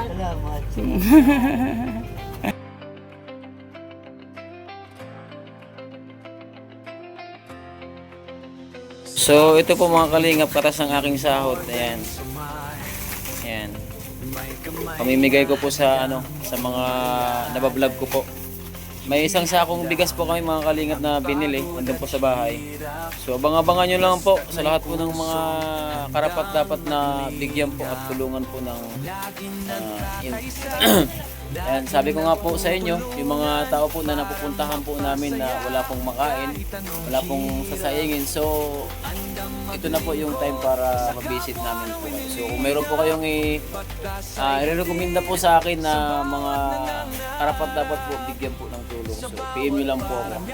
Salamat. So ito po mga kalingap, katas ng aking sahod. Ayan. Ayan. Pamimigay ko po sa sa mga nabablog ko po. May isang sakong bigas po kami mga kalingap na binili nandun po sa bahay. So abang-abangan nyo lang po sa lahat po ng mga karapat dapat na bigyan po at tulungan po ng Ayan, sabi ko nga po sa inyo, yung mga tao po na napupuntahan po namin na wala pong makain, wala pong sasayangin. So, ito na po yung time para mag-visit namin po kayo. So, kung mayroon po kayong i-recommenda po sa akin na mga karapat dapat po bigyan po ng tulong. So, PM nyo lang po ako.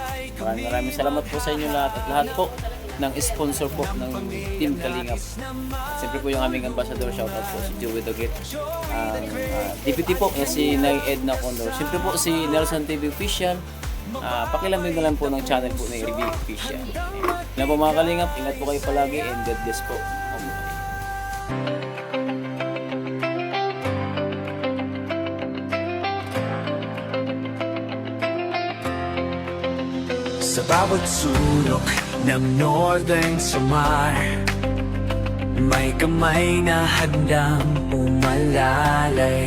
Maraming salamat po sa inyo lahat at lahat po ng sponsor po ng Team Kalingap. Siyempre po yung aming ambassador, shoutout po si Joey Doget. Deputy po na si Nay Edna Condor. Siyempre po si Nelson TV Official. Pakilambing na lang po ng channel po ng RB Official. Yan po mga Kalingap, ingat po kayo palagi and God bless po. Sa bawat sulok ng Northern Samar, may kamay na handang umalalay.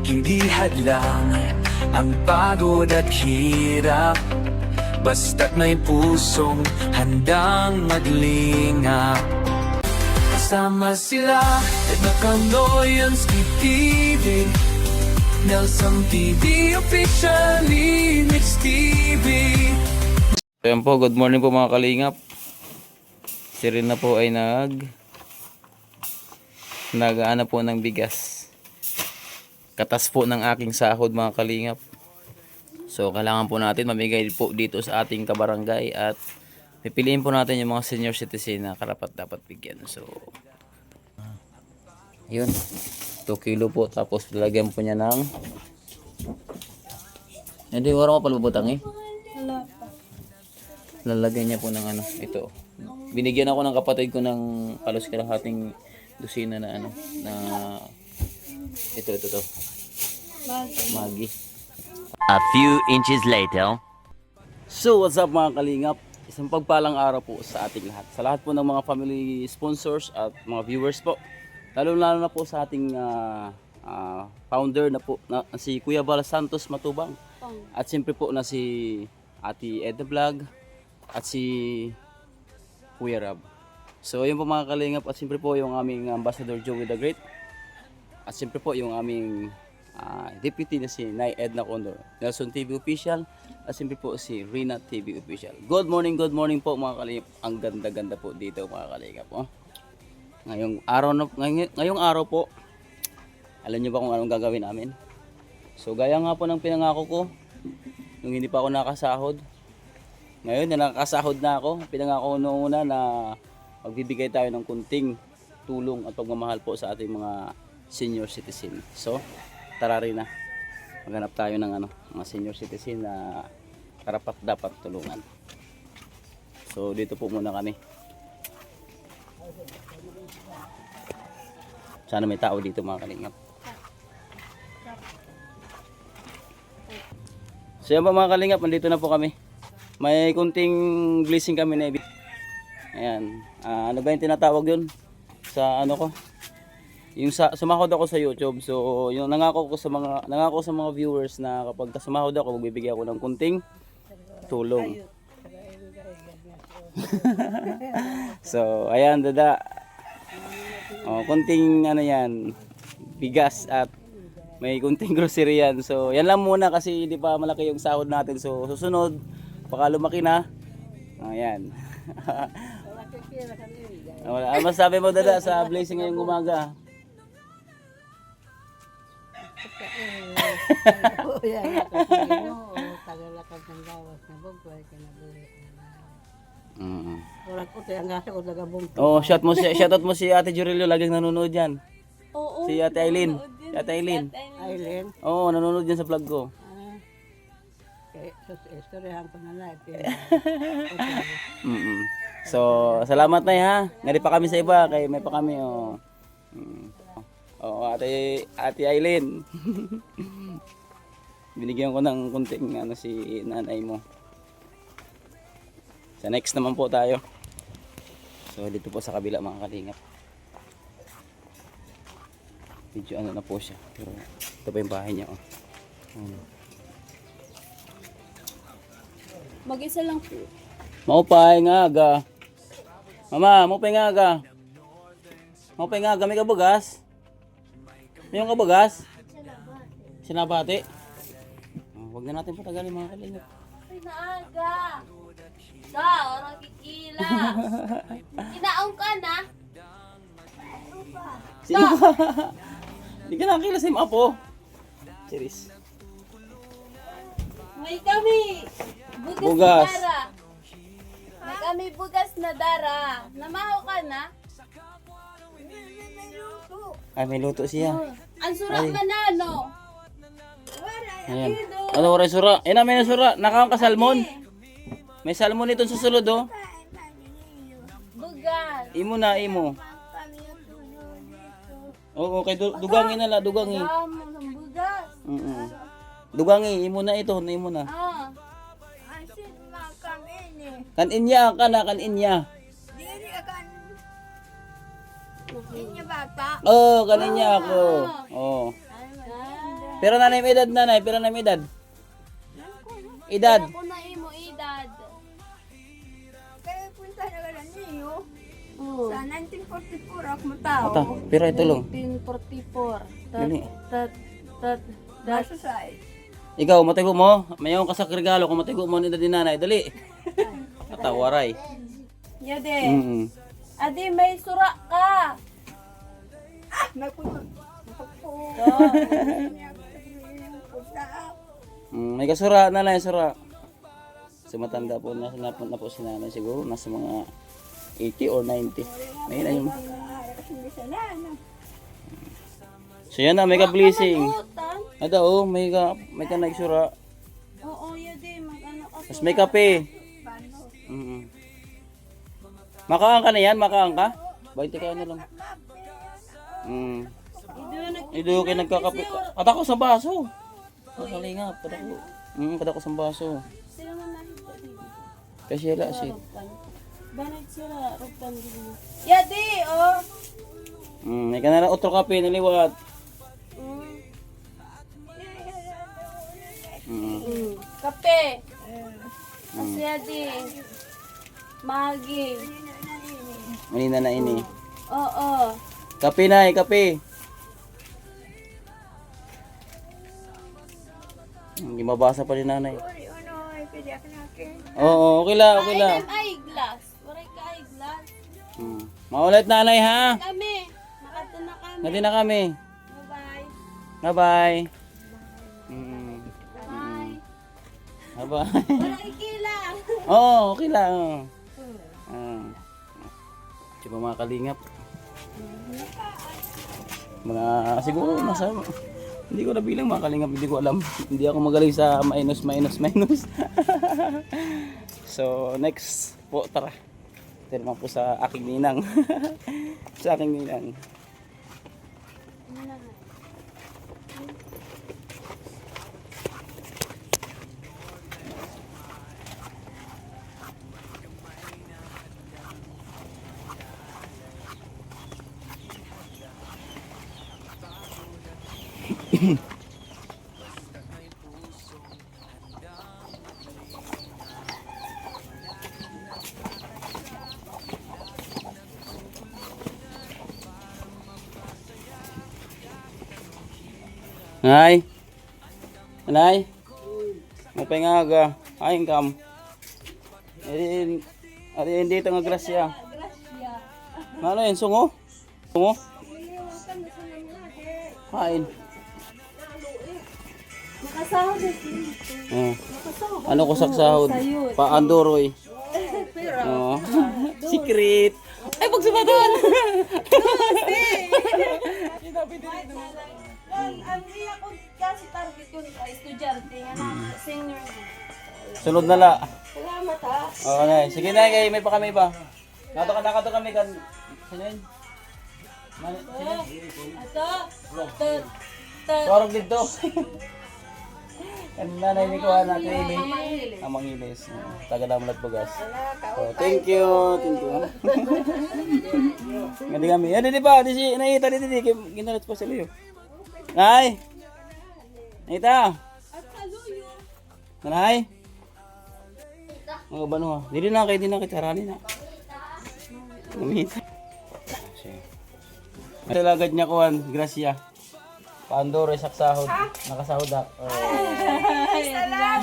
Hindi hadlang ang pagod at hirap, basta't may pusong handang maglingap. Kasama sila at Nakanoyans TV, Nelson TV Official, Linux TV. So yan po, good morning po mga Kalingap. Si Rina po ay nag-aana po ng bigas. Katas po ng aking sahod mga Kalingap. So kailangan po natin mamigay po dito sa ating kabarangay at pipiliin po natin yung mga senior citizen na karapat dapat bigyan. So yun, 2 kilo po, tapos lalagyan po niya ng hindi, wala ko palubutang eh. Wala pa. Lalagyan niya po ng ito. Binigyan ako ng kapatid ko ng halos kalahating dosina na na ito to. Magi. A few inches later. So what's up mga Kalingap? Isang pagpalang araw po sa ating lahat. Sa lahat po ng mga family sponsors at mga viewers po. Lalo na po sa ating founder na po na si Kuya Bala Santos Matubang. At siyempre po na si Ate Edna Vlog at si Kuya Rab. So yun po mga Kalingap, at siyempre po yung aming ambassador Joey the Great. At siyempre po yung aming deputy na si Nay Edna Condor, Nelson TV Official, at siyempre po si Rina TV Official. Good morning po mga Kalingap. Ang ganda-ganda po dito mga Kalingap. Ngayong araw po, alam niyo ba kung anong gagawin namin? So gaya nga po ng pinangako ko nung hindi pa ako nakasahod. Ngayon na nakakasahod na ako, pinangako ko noong una na magbibigay tayo ng kunting tulong at pagmamahal po sa ating mga senior citizen. So, tara rin na. Maghanap tayo ng mga senior citizen na karapat dapat tulungan. So, dito po muna kami. Sana may tao dito mga Kalingap. So yan po mga Kalingap, nandito na po kami. May kunting blessing kami na ibig. Ayan. Ano ba yung tinatawag yun? Sa ko? Yung sumahod ako sa YouTube. So yung nangako sa mga viewers na kapag sumahod ako, magbibigay ako ng kunting tulong. So ayan dada. Kunting yan, bigas at may kunting grocery yan. So yan lang muna kasi hindi pa malaki yung sahod natin. So susunod, baka lumaki na. Ayan. Ano masabi mo dada sa blessing ngayong umaga? Shoutout mo si Ate Jurilio, laging nanonood yan. Oo. Si Ate Aileen. Si Ate Aileen. Aileen. Oo, nanonood yan sa vlog ko. Istoryahan ko na lang. So, salamat na ha. Ngari pa kami sa iba, kay may pa kami Oo, Ate Aileen. Binigyan ko ng kunting si nanay mo. Sa next naman po tayo. So dito po sa kabila mga kalingap. Medyo na po siya. Pero ito pa yung bahay niya. Oh. Mag-isa lang po. Maupay nga aga. Mama, maupay nga aga. Maupay nga aga, may kabugas. May yung kabugas? Sinabati. Huwag na natin patagalin mga kalingap. Ay, naaga. Ka, orang kikila. Kinaong ka na? Sino? Hindi ka nakakila sa ima po. Cheers. May kami. Bugas. Bugas na dara. May kami bugas na dara. Namahaw ka na? Ay, may luto siya. Ang surak manano. Ayan. Ano oras sura? Eh na may sura. Nakawang ka salmon. May salmon itong susulod oh. Bugas. Imo na imo. Oo, kay dugangi na la, dugangi. Damo ng bugas. Dugangi, imo na ito, imo na. Ah. Kaninya ka na, kaninya. Oo, kaninya ako. Oo. Pero nanay may edad nanay, pero nanay may edad. Edad. Ako na imo edad. Kaya punta na lang niyo. Oh. Sa 1944 ako matao. Ata, pero ito lang. 1944. Dali. Nasa side. Ikaw, matigo mo. Mayaw ka sa regalo kung matigo mo ni edad ni nanay. Dali. Atawaray. Yade. Adi may sura ka. May punta. May kasura na lang, sura. So matanda po na po si nanay siguro nasa mga 80 or 90. Ayun ayun. So yan na, may ka-blessing. Utan. Ada oh, may ka nagsura. Oo, yade. Mag-ano ka. Tapos may kape. Makaang ka na yan, makaang ka? 20 ka na lang. Ido kayo nagkakape. Kada ko sa baso. Kakalingap, kada ko. Kada ko sa baso. Sila man nakita dito. Kasi wala siya. Banag sila, rugtan din. Yade, oh. May ka na lang otro kape, naliwat. Kape. Kasi yade. Magi. Manina na ini. Oo. Kape na kape. Hindi mabasa pa ni nanay. Oo, okay lang, okay lang. Eyeglass. Waray ka eyeglass. Maulit nanay ha. Kami. Nakata na kami. Nadi na kami. Bye-bye. Bye-bye. Bye. Bye-bye. Waray kilang. Oo, okay lang. Diba mga kalingap? Mga siguro nasa hindi ko nabilang mga kalingap, hindi ko alam. Hindi ako magaling sa minus. So next po, tara. Ito naman po sa aking ninang. Sa aking ninang. Nay. Nay. Mapay nga aga. Ay, kam. Ari dito nga grasya. Ano yun, sungo? Sungo? Kain. Makasahod eh. Ano ko saksahod? Pa-andoroy. Oo. Secret. Ay, pagsumadan! Ang iya ko kasi target ko estudyante senior. Sunod na la. Salamat ha. Okay. Sige na, kay may pa kami ba? Nato kami kan. Sino yun? Korog dito. Ang nanay ni Kuha natin ini. Ang mangilis. Taga Damulat Bugas. So, thank you. Thank you. Ngadi kami. Yan di ba? Di si naita di ginalat pa sa liyo. Nay. Naita. Nanay. Mga bano. Dili na kita harani na. Namita. Talagad niya Kuhan, Gracia. Pandoro saksahod, nakasahod ako. Salamat!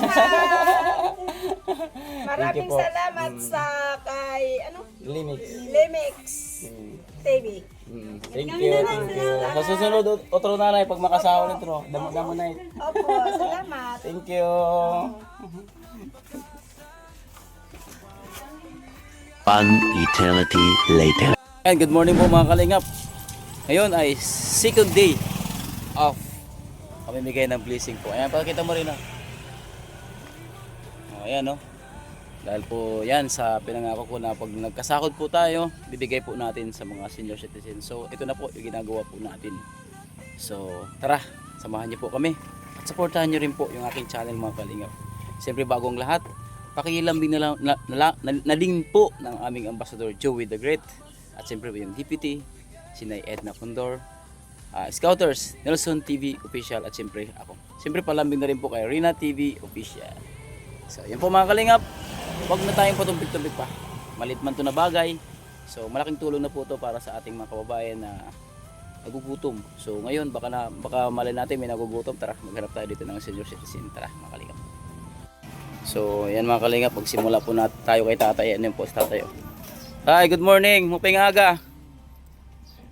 Maraming salamat sa kay, Limix. Limix TV. Thank you. Sa susunod, otro nanay, pag makasahod nito, damo na ito. Opo, salamat. Thank you. One eternity later. And good morning po mga kalingap. Ngayon ay second day of pamimigay ng blessing po. Ayan, pakita mo rin ayan dahil po yan sa pinangako ko na pag nagkasahod po tayo, bibigay po natin sa mga senior citizens. So ito na po yung ginagawa po natin. So tara, samahan niyo po kami at supportahan niyo rin po yung aking channel mga kalingap. Siyempre bagong lahat, pakilambing na link po ng aming ambassador Joey the Great at siyempre yung deputy Sinay Edna Condor, Scouters, Nelson TV Official at siyempre ako. Siyempre palambing na rin po kay Rina TV Official. So yan po mga kalingap, huwag na tayong patumpik-tumpik pa. Malit man to na bagay. So malaking tulong na po to para sa ating mga kababayan na nagugutom. So ngayon baka malay natin may nagugutom. Tara, maghanap tayo dito ng senior citizen. Tara mga kalingap. So yan mga kalingap, pagsimula po na tayo kay tatay. Yan po si tatay. Hi, good morning. Mupay nga aga.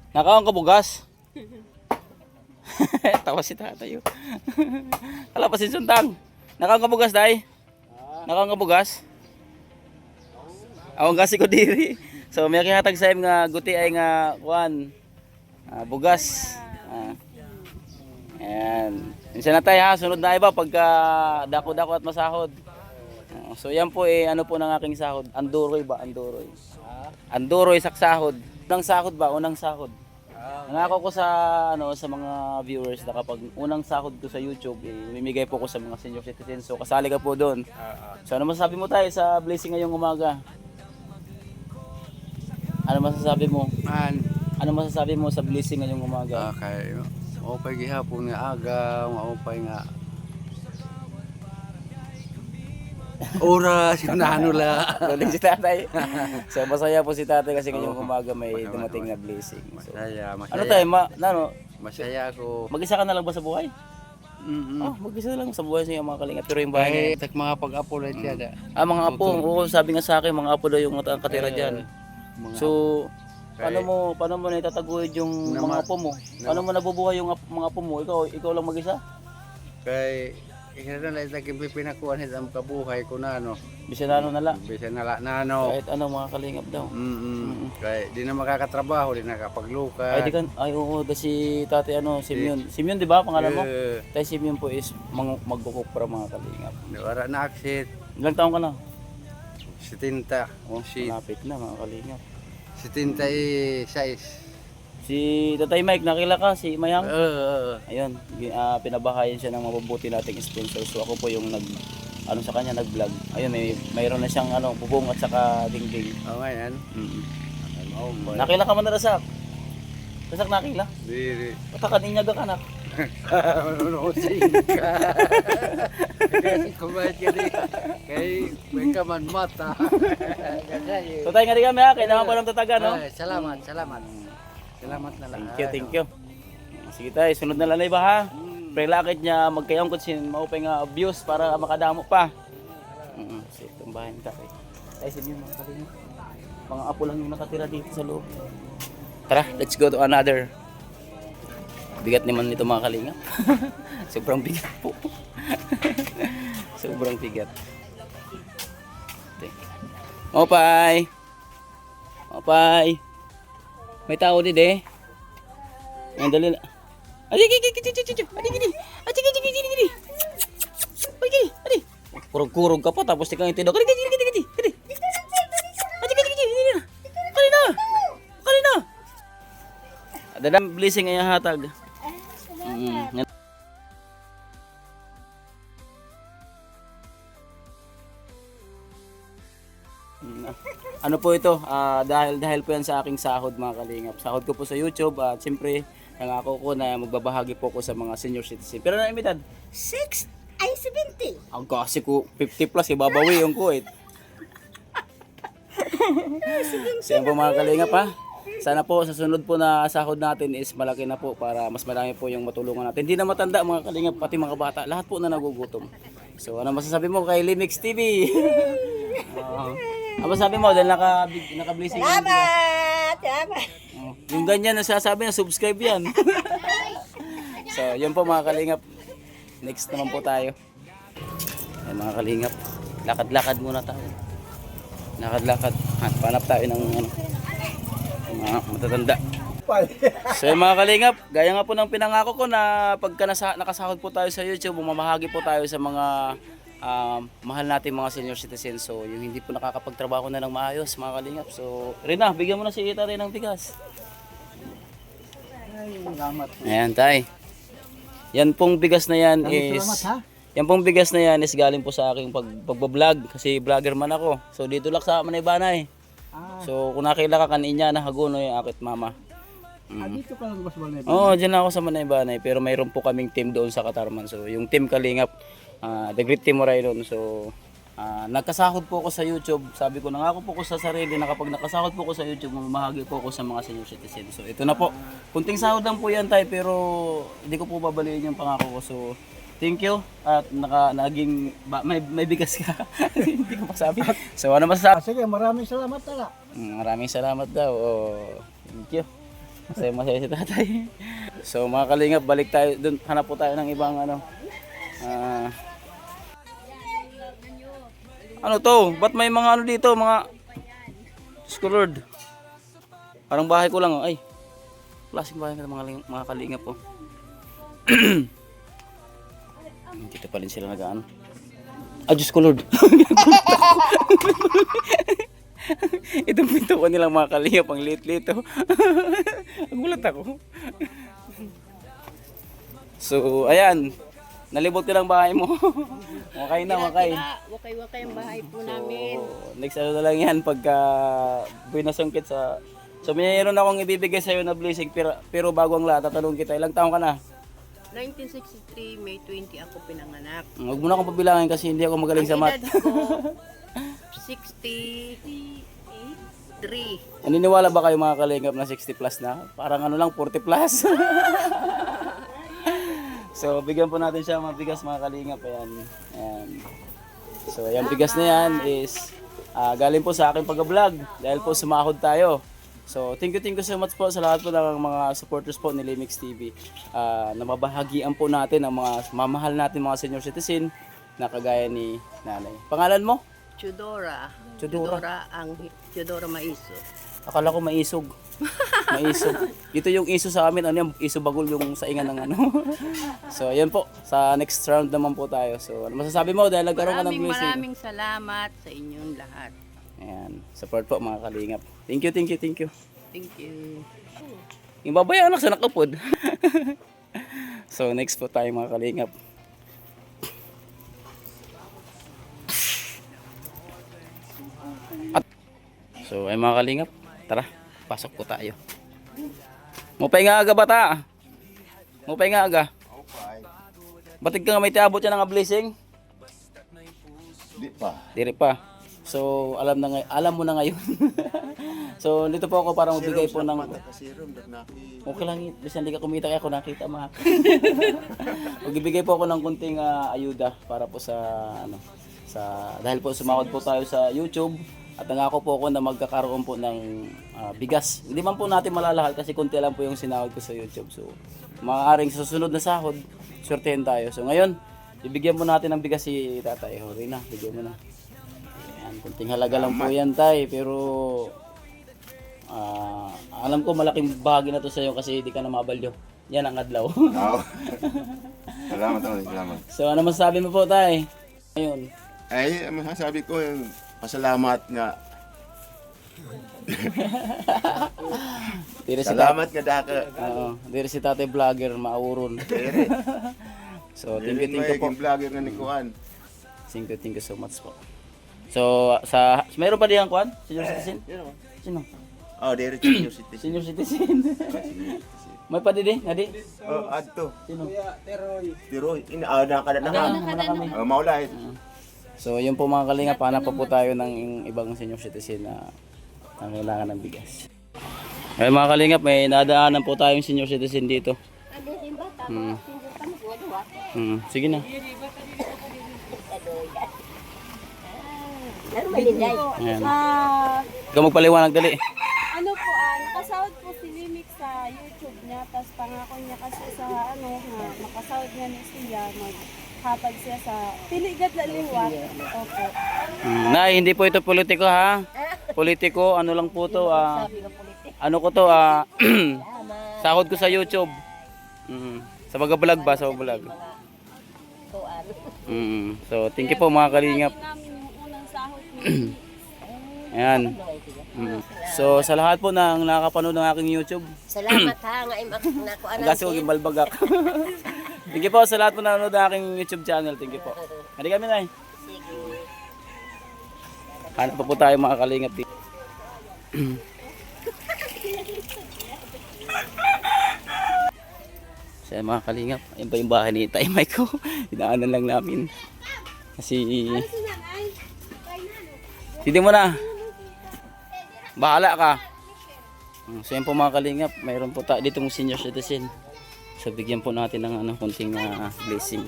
Nakaon ka bugas? Tawa si tatay. Kala pa sinsuntang. Nakaon ka bugas day? Nakaon ka bugas? Awang kasi ko diri. So may kihatag sa im nga guti ay nga kuan bugas. Ayan. Minsan na tayo ha, sunod na iba pagka dako-dako at masahod. So yan po ano po ng aking sahod. Anduroy ba? Anduroy. Anduroy saksahod. Unang sahod ba? Unang sahod. Nangako ko sa sa mga viewers na kapag unang sahod ko sa YouTube, mimigay po ko sa mga senior citizens. So kasali ka po doon. So ano masasabi mo tayo sa blessing ngayong umaga? Ano masasabi mo? Ano masasabi mo sa blessing ngayong umaga? Okay. Maupay gihapon nga aga, maupay nga oras, yung nanula. Tuling si tatay. So masaya po si tatay kasi ngayong umaga may dumating na blessing. So, Masaya. ano tayo? Masaya ako. Mag-isa ka na lang ba sa buhay? Mag-isa lang sa buhay sa mga kalingap. Pero yung bahay Ay, tak mga pag-apo lang siya da. mga apo, oo, sabi nga sa akin, mga apo daw yung nakatira dyan. So, paano mo na itataguyod yung mga apo mo? Paano mo nabubuhay yung mga apo mo? Ikaw lang mag-isa? Kay ikita na itakin pinakuan hit ang kabuhay ko na Bisanano na lang. Bisa nala na ano. Kahit mga kalingap daw. Kay di na makakatrabaho, di nakapaglukat. Ay oo, si tatay Simeon. Simeon 'di ba pangalan mo? Tay Simeon po is magkukuk para mga kalingap. Wala na aksit. Ilang taon ka na? 70. Oh, malapit na mga kalingap. 76. Si Tatay Mike, nakila ka, si Mayang. Ayun, pinabahayan siya ng mabubuti nating sponsor. So ako po yung sa kanya nag-vlog. Ayun, mayroon na siyang bubong at saka dingding. Ngayon. Nakila ka man na Rasak? Rasak nakila? Diri. Patakan inyaga ka na. Kasi kumain ka di. Kay may kaman mata. So tayo nga di kami ha, kaya naman pa ng tataga no? Salamat. Salamat na lang. Thank you. Sige tayo, sunod na lalay ba ha? Pre-lakit niya, magkayong kutsin, maupay nga views para makadamo pa. So itong bahay ni tatay. Tayo sa inyo mga kalingap. Mga apo lang yung nakatira dito sa loob. Tara, let's go to another. Bigat naman nito mga kalingap. Sobrang bigat po. Sobrang bigat. Opay! Opay! May tao din eh. Ang dali na. Kurog-kurog ka pa tapos tikang itidok. Kalina! Dadang blessing ay hatag. Ano po ito? Dahil po yan sa aking sahod mga kalingap. Sahod ko po sa YouTube at siyempre nangako ko na magbabahagi po ko sa mga senior citizen. Pero na edad? 70. Ang kasi ko 50 plus ibabawi yung ko eh. So yan po mga kalingap ha. Sana po sa sunod po na sahod natin is malaki na po para mas marami po yung matulungan natin. Hindi na matanda mga kalingap, pati mga bata, lahat po na nagugutom. So ano masasabi mo kay Limix TV? Ano masasabi mo dahil naka-blessing? Salamat! Yung ganyan nasasabi na subscribe yan. So yun po mga kalingap. Next naman po tayo. Ay mga kalingap, lakad-lakad muna tayo. Lakad-lakad. At panap tayo ng mga matatanda. So yung mga kalingap, gaya nga po ng pinangako ko na pagka nakasahod po tayo sa YouTube, mamahagi po tayo sa mga mahal natin mga senior citizens. So yung hindi po nakakapagtrabaho na ng maayos mga kalingap. So Rina, bigyan mo na si Ita rin ng bigas. Ayan tay. Yan pong bigas na yan yan pong bigas na yan is galing po sa aking pagbablog kasi vlogger man ako. So dito lang sa Manay-Banay. So kung nakila ka kaninya na haguno yung akit mama. Dito ka lang ba sa Manay? Oo, dyan ako sa Manay-Banay pero mayroon po kaming team doon sa Katarman. So yung team Kalingap, the great team Moray doon. So nagkasahod po ako sa YouTube. Sabi ko nangako po ko sa sarili na kapag nakasahod po ko sa YouTube, mamahagi po ako sa mga senior citizen. So ito na po. Kunting sahod lang po yan tayo pero hindi ko po babaliin yung pangako ko. So thank you at naging may bigas ka. Hindi ko masabi. So ano masasabi? Sige, maraming salamat tala. Maraming salamat daw. Thank you. Masaya si tatay. So mga kalingap, balik tayo doon. Hanap po tayo ng ibang ano to? Ba't may mga ano dito, mga Lord. Parang bahay ko lang. Ay. Klaseng bahay ng mga kalingap po. Dito pa rin sila nag-ano. Diyos ko Lord. Itong pinto ko nilang mga kalingap, ang lit-lit. Nagulat ako. So, ayan. Nalibot ko ng bahay mo. Okay na, okay. Wakay-wakay ang bahay po namin. Next ano na lang yan pagka binasungkit sa... So mayroon akong ibibigay sa'yo na blessing pero bago ang lahat, tatanungin kita, ilang taon ka na? 1963, May 20 ako pinanganak. Huwag mo na akong pabilangin kasi hindi ako magaling sa math. Ang edad ko, 63. Naniniwala ba kayo mga kalingap na 60 plus na? Parang ano lang, 40 plus. So bigyan po natin siya mga bigas mga kalingap. Ayan. So yung bigas na yan is galing po sa aking pag-vlog dahil po sumahod tayo. So thank you so much po sa lahat po ng mga supporters po ni Limix TV. Na mabahagian po natin ang mga mamahal natin mga senior citizen na kagaya ni nanay. Pangalan mo? Chudora. Chudora. Chudora Maiso. Akala ko maisog. Maisog. Ito yung iso sa amin, ano yung iso bagol yung saingan ng ano. So ayan po, sa next round naman po tayo. So ano masasabi mo dahil nagkaroon ka ng blessing? Maraming salamat sa inyong lahat. Ayan, support po mga kalingap. Thank you. Thank you. Yung babae anak sa nakapod. So next po tayo mga kalingap. So ay mga kalingap, tara, pasok po tayo. Mupay nga aga bata. Mupay nga aga. Batig ka nga may tiabot yan ng blessing? Di pa. Diri pa. So alam mo na ngayon. So dito po ako para magbigay po ng okay lang, bisan hindi ka kumita kaya ako nakita mga. Magbibigay po ako ng kunting ayuda para po sa dahil po sumahod po tayo sa YouTube. At nangako po ako na magkakaroon po ng bigas. Hindi man po natin malalahal kasi konti lang po yung sinahod ko sa YouTube. So, maaaring sa susunod na sahod, swertehin tayo. So, ngayon, ibigyan mo natin ng bigas si tatay. Hori na, bigyan mo na. Ayan, kunting halaga lang po yan tay. Pero, alam ko malaking bahagi na to sa iyo kasi hindi ka na mabalyo. Yan ang adlaw. Salamat. So, ano masasabi mo po tay? Ngayon. Ay, masasabi ko yung pasalamat nga. Diri si Salamat nga daka. diri si Tatay Vlogger mauron. So, thank you po. Yung vlogger na ni Kuan. Thank you so much po. So, mayroon pa diyan kuan? Senior citizen? Sino? Oh, dere senior citizen. Senior citizen. May pa di, ngadi? Oh, adto. Sino? Tiroy. Nakada na. Maulay. So, yun po mga kalingap, hanap pa po tayo ng ibang senior citizen na kailangan ng bigas. Ay mga kalingap, may nadaanan po tayong senior citizen dito. Sige na. Ayan. Ikaw magpaliwanag dali. Ano po, nakasahod po si Limix sa YouTube niya, tapos pangako niya kasi sa nakasahod niya ni siya, maghatag siya sa Piligat na Liwat. Opo. Nay, hindi po ito politiko ha. Politiko, ano lang po to, ano ko to, sahod ko sa YouTube. Sa vlog ba? Sa vlog. So, thank you po mga kalingap. Namin yung unang sahod niya. Ayan. So, sa lahat po ng nakakapanood ng aking YouTube, Salamat ha, nga nakuha kasi huwag yung balbagak. Thank you po sa lahat po na nanonood ng aking YouTube channel. Thank you po. Hindi kami na hanap pa po tayo mga kalingap dito. So mga kalingap, ayun pa yung bahay ni Tay Mike ko. Dinaanan lang namin. Kasi hindi mo na. Bahala ka. So yan po mga kalingap, mayroon po tayo dito mong senior citizen. So bigyan po natin ng konting blessing.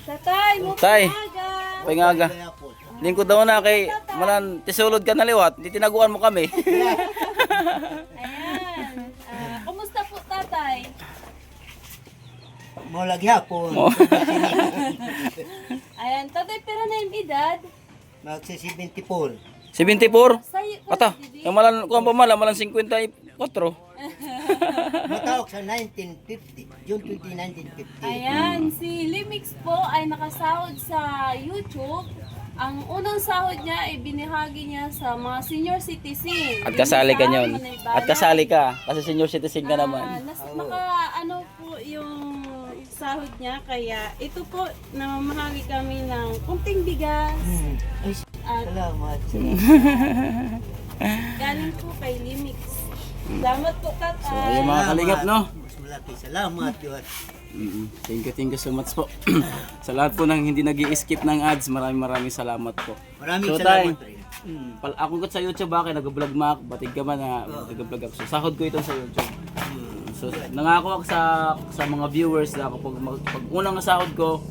Tatay, mo Tay, aga. paingaga. Lingkod daw na kay malan tisulod ka na liwat, di tinaguan mo kami. Ayan. Kumusta po tatay? Mo lagi hapon. Ayan, tatay, pero na yung edad? Magsi 74. 74? Sayo ko, Ata, yung malan kuan pa malan 54. Matawag sa 1950. June 20, 1950. Ayan, si Limix po ay nakasahod sa YouTube. Ang unang sahod niya ay binahagi niya sa mga senior citizen. At kasali ka Yung nyon. sa Manaybanan. At kasali ka. Kasi senior citizen ka naman. Ano po yung sahod niya, kaya ito po, namamahagi kami ng kunting bigas. At Salamat. galing po kay Limix. Salamat po, So, tatay. yung mga kalingap, no? Mas malaki. Salamat, Diyos. Thank you so much po. Sa lahat po ng hindi nag-i-skip ng ads, maraming salamat po. Maraming So, salamat tay, rin. Ako sa YouTube nag-vlog ma, batig ka man na nag-vlog ako. So, sahod ko ito sa YouTube. So, nangako ako sa mga viewers na kapag pag unang sahod ko,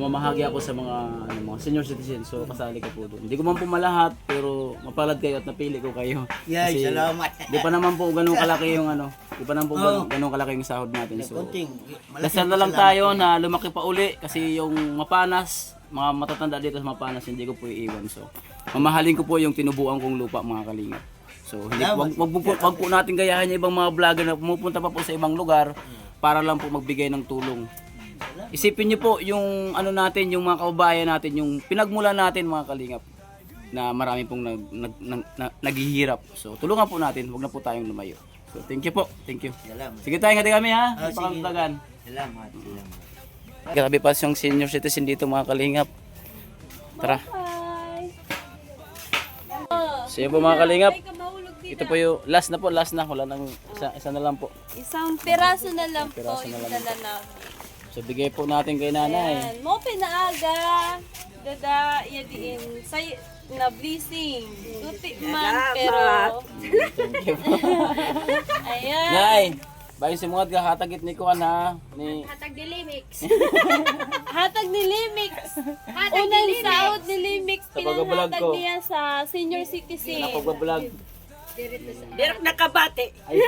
mamahagi ako sa mga mga senior citizen. So, kasali ko po doon. Hindi ko man po malahat, pero mapalad kayo at napili ko kayo. Yay, salamat. Di pa naman po ganun kalaki yung di pa naman po ganun kalaki yung sahod natin. So, Konting. dasal na lang tayo na lumaki pa uli kasi yung Mapanas, mga matatanda dito sa Mapanas, hindi ko po iiwan. So, mamahalin ko po yung tinubuan kong lupa mga kalingap. So, wag po natin gayahin yung ibang mga vlogger na pumupunta pa po sa ibang lugar para lang po magbigay ng tulong. Isipin niyo po yung natin, yung mga kababayan natin, yung pinagmulan natin mga kalingap na marami pong naghihirap. So, tulungan po natin, wag na po tayong lumayo. So, thank you po. Thank you. Salamat. Sige tayo, hati kami ha. Sige. Ipakagdagan. Salamat. Grabe pa yung senior citizen dito mga kalingap. Tara. Bye. So yun po mga kalingap. Ay, kamahulog din Ito po yung last na. Wala nang isa na lang po. Isang piraso na lang Piraso po na yung lang dala namin. So bigay po natin kay nanay. Ayan. Mo pinaaga. Dada, yadiin. Say, na blessing. Tuti man, pero... Thank you po. Ayan. Nay, bayo si mga hatagit ni Kuan ha. Ni Hatag ni Limix. Hatag ni Limix. Unang sahod ni Limix. Sa pag-vlog Pinanghatag ko. niya sa senior citizen. pagbablog. Direk nakabati. Ay,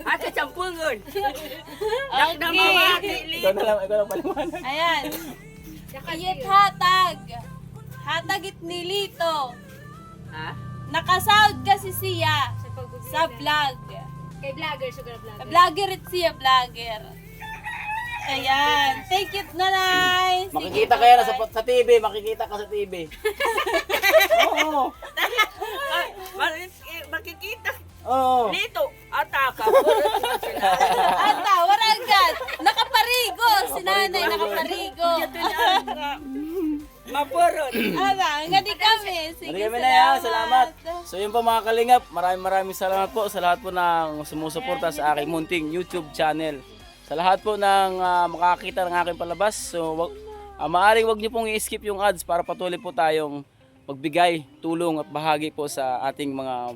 Ate Champungon. Okay. ikaw na lang paliwanag. Ayan. Iyet hatag. Hatagit ni Lito. Ha? Nakasahod kasi siya sa vlog. Kay vlogger, sugar vlogger. Vlogger at siya, vlogger. Ayan. Thank you, nanay. Makikita kaya na sa TV, makikita ka sa TV. Oo. Makikita. Oo. Dito, ataka. Puro na sila. Ata, warangat. Nakaparigo. Si nanay nakaparigo. Mapurot. Aba, ngadi kami. Sige, Hindi kami na yan. Salamat. So yun po mga kalingap, maraming salamat po sa lahat po ng sumusuporta sa aking munting YouTube channel. Sa lahat po ng makakita ng aking palabas, so maaaring wag niyo pong i-skip yung ads para patuloy po tayong magbigay tulong at bahagi po sa ating mga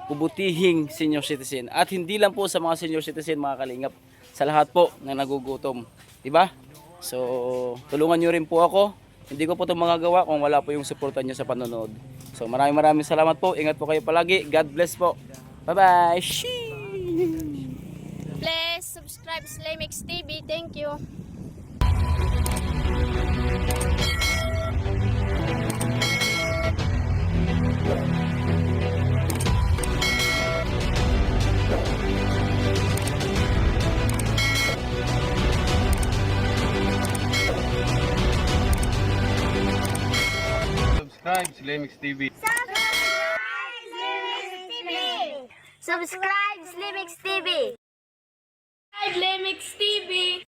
bubutihing senior citizen. At hindi lang po sa mga senior citizen mga kalingap, sa lahat po na nagugutom. Diba? So tulungan nyo rin po ako. Hindi ko po ito magagawa kung wala po yung suporta nyo sa panonood. So maraming salamat po. Ingat po kayo palagi. God bless po. Bye-bye. Please subscribe Slimix TV. Thank you. Subscribe Slimix TV. Subscribe Slimix TV. Lemix TV.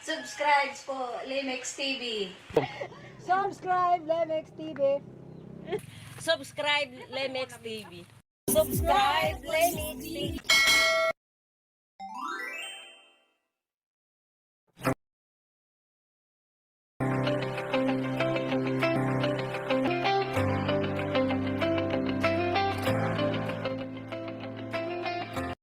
Subscribe po, Limex TV. Subscribe Lemix TV. Subscribe, Limex TV. Subscribe, Limex TV.